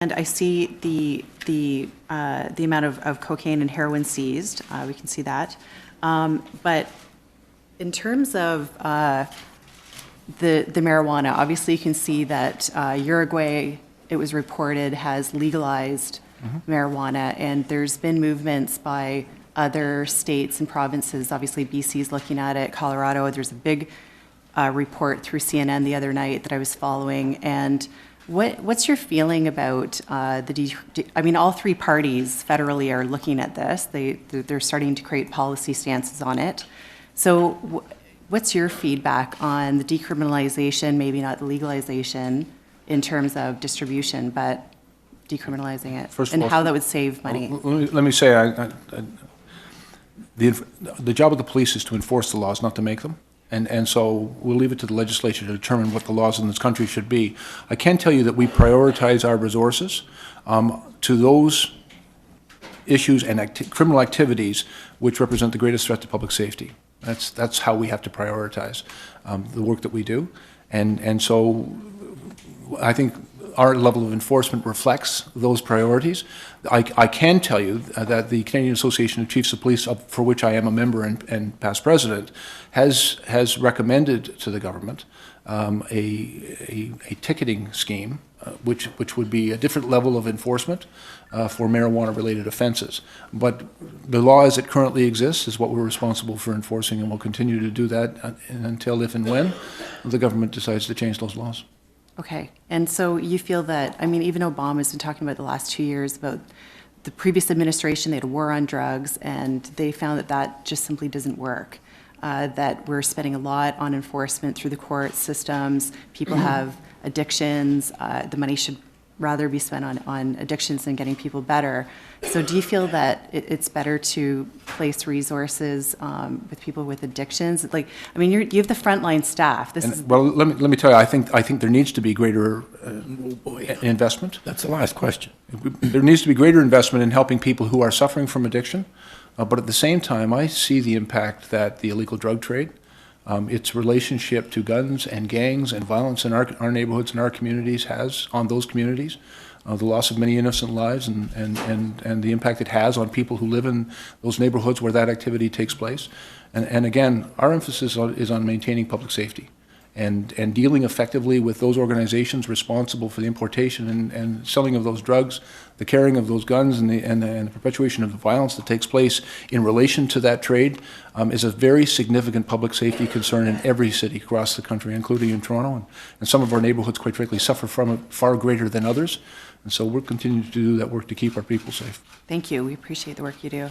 And I see the amount of cocaine and heroin seized. We can see that. But in terms of the marijuana, obviously you can see that Uruguay, it was reported, has legalized marijuana, and there's been movements by other states and provinces. Obviously BC's looking at it, Colorado. There's a big report through CNN the other night that I was following. And what's your feeling about I mean, all three parties federally are looking at this. They're starting to create policy stances on it. So what's your feedback on the decriminalization, maybe not the legalization, in terms of distribution, but decriminalizing it, First of and all, how that would save money? Let me say, the job of the police is to enforce the laws, not to make them. And so we'll leave it to the legislature to determine what the laws in this country should be. I can tell you that we prioritize our resources to those issues and criminal activities which represent the greatest threat to public safety. That's how we have to prioritize the work that we do. And so I think our level of enforcement reflects those priorities. I can tell you that the Canadian Association of Chiefs of Police, for which I am a member and past president, has recommended to the government a ticketing scheme, which would be a different level of enforcement for marijuana-related offenses. But the law as it currently exists is what we're responsible for enforcing, and we'll continue to do that until, if and when, the government decides to change those laws. Okay, and so you feel that, I mean, even Obama's been talking about the last 2 years about the previous administration, they had a war on drugs, and they found that that just simply doesn't work. That we're spending a lot on enforcement through the court systems. People have addictions. The money should rather be spent on addictions than getting people better. So do you feel that it's better to place resources with people with addictions? Like, I mean, you have the frontline staff. Well, let me tell you, I think there needs to be greater investment. That's the last question. There needs to be greater investment in helping people who are suffering from addiction. But at the same time, I see the impact that the illegal drug trade, its relationship to guns and gangs and violence in our neighborhoods and our communities has on those communities, the loss of many innocent lives and the impact it has on people who live in those neighborhoods where that activity takes place. And again, our emphasis is on maintaining public safety and dealing effectively with those organizations responsible for the importation and selling of those drugs, the carrying of those guns, and the perpetuation of the violence that takes place in relation to that trade is a very significant public safety concern in every city across the country, including in Toronto. And some of our neighborhoods, quite frankly, suffer from it far greater than others. And so we're continuing to do that work to keep our people safe. Thank you. We appreciate the work you do.